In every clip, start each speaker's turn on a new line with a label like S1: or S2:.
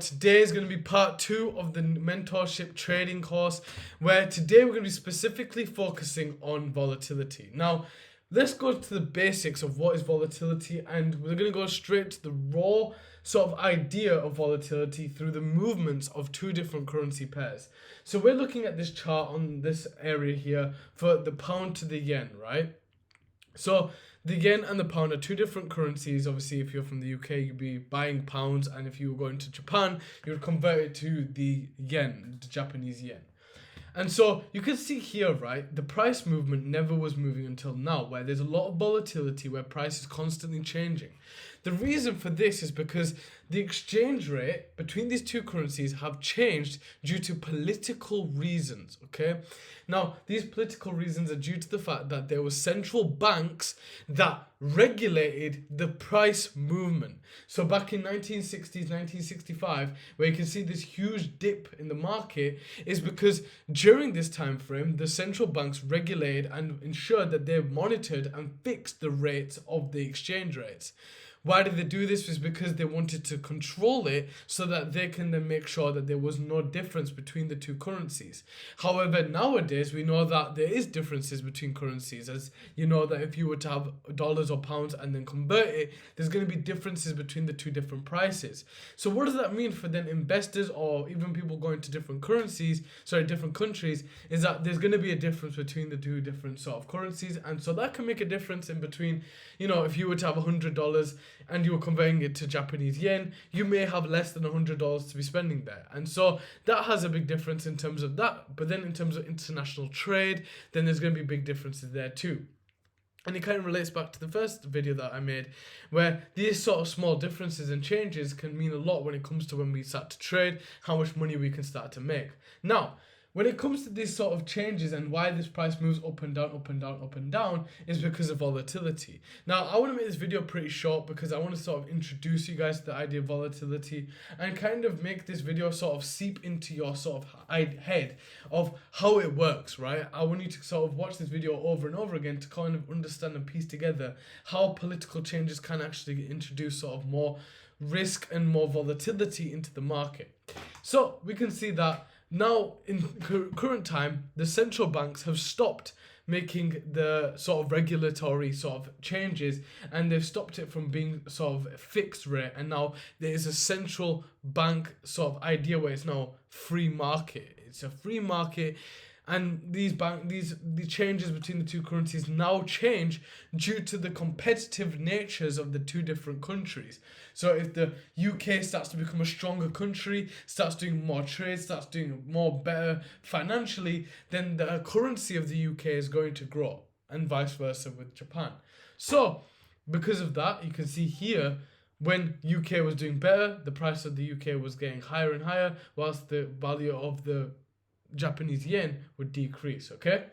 S1: Today is going to be part 2 of the mentorship trading course, where today we're going to be specifically focusing on volatility. Now, let's go to the basics of what is volatility, and we're going to go straight to the raw sort of idea of volatility through the movements of two different currency pairs. So we're looking at this chart on this area here for the pound to the yen, right? So the yen and the pound are two different currencies. Obviously, if you're from the UK, you'd be buying pounds, and if you were going to Japan, you would convert it to the yen, the Japanese yen. And so you can see here, right, the price movement never was moving until now, where there's a lot of volatility, where price is constantly changing. The reason for this is because the exchange rate between these two currencies have changed due to political reasons, okay? Now, these political reasons are due to the fact that there were central banks that regulated the price movement. So back in 1960s, 1965, where you can see this huge dip in the market, is because during this time frame, the central banks regulated and ensured that they monitored and fixed the rates of the exchange rates. Why did they do this? Was because they wanted to control it so that they can then make sure that there was no difference between the two currencies. However, nowadays we know that there is differences between currencies, as you know that if you were to have dollars or pounds and then convert it, there's going to be differences between the two different prices. So what does that mean for then investors or even people going to different countries, is that there's going to be a difference between the two different sort of currencies, and so that can make a difference in between, if you were to have $100 and you were converting it to Japanese yen, you may have less than $100 to be spending there. And so that has a big difference in terms of that. But then in terms of international trade, then there's going to be big differences there too. And it kind of relates back to the first video that I made, where these sort of small differences and changes can mean a lot when it comes to when we start to trade, how much money we can start to make. Now, when it comes to these sort of changes and why this price moves up and down, up and down, up and down, is because of volatility. Now, I want to make this video pretty short because I want to sort of introduce you guys to the idea of volatility and kind of make this video sort of seep into your sort of head of how it works, right? I want you to sort of watch this video over and over again to kind of understand and piece together how political changes can actually introduce sort of more risk and more volatility into the market. So we can see that now, in current time, the central banks have stopped making the sort of regulatory sort of changes, and they've stopped it from being sort of a fixed rate, and now there is a central bank sort of idea where it's now free market. It's a free market, and the changes between the two currencies now change due to the competitive natures of the two different countries. So if the UK starts to become a stronger country, starts doing more trade, starts doing more better financially, then the currency of the UK is going to grow, and vice versa with Japan. So because of that, you can see here, when UK was doing better, the price of the UK was getting higher and higher, whilst the value of the Japanese yen would decrease, okay?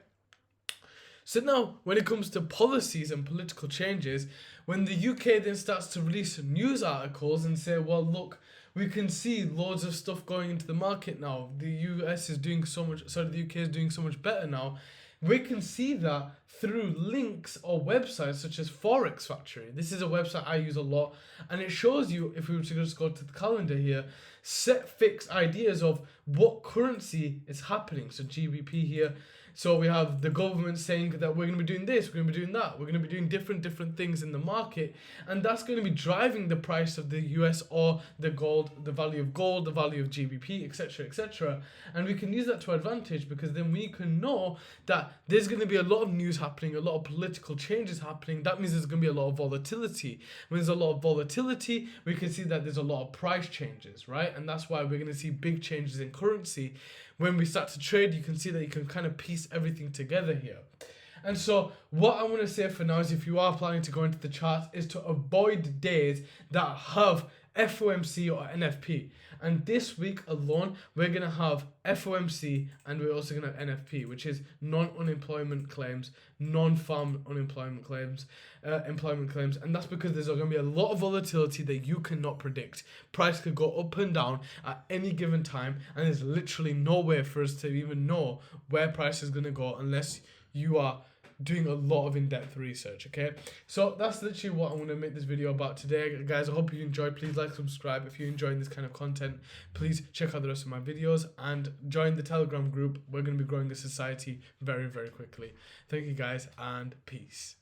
S1: So now, when it comes to policies and political changes, when the UK then starts to release news articles and say, well, look, we can see loads of stuff going into the market now. The UK is doing so much better now. We can see that through links or websites such as Forex Factory. This is a website I use a lot, and it shows you, if we were to just go to the calendar here, set fixed ideas of what currency is happening. So GBP here. So we have the government saying that we're going to be doing this, we're going to be doing that, we're going to be doing different things in the market, and that's going to be driving the price of the US or the gold, the value of gold, the value of GBP, etc., etc. And we can use that to our advantage, because then we can know that there's going to be a lot of news happening, a lot of political changes happening. That means there's going to be a lot of volatility. When there's a lot of volatility, we can see that there's a lot of price changes, right? And that's why we're going to see big changes in currency. When we start to trade, you can see that you can kind of piece everything together here. And so what I want to say for now is, if you are planning to go into the chart, is to avoid days that have FOMC or NFP. And this week alone, we're going to have FOMC, and we're also going to have NFP, which is non-unemployment claims, non-farm unemployment claims, employment claims. And that's because there's going to be a lot of volatility that you cannot predict. Price could go up and down at any given time, and there's literally no way for us to even know where price is going to go unless you are doing a lot of in-depth research, okay? So that's literally what I want to make this video about today, guys. I hope you enjoyed. Please like, subscribe. If you're enjoying this kind of content, please check out the rest of my videos and join the Telegram group. We're going to be growing a society very, very quickly. Thank you, guys, and peace.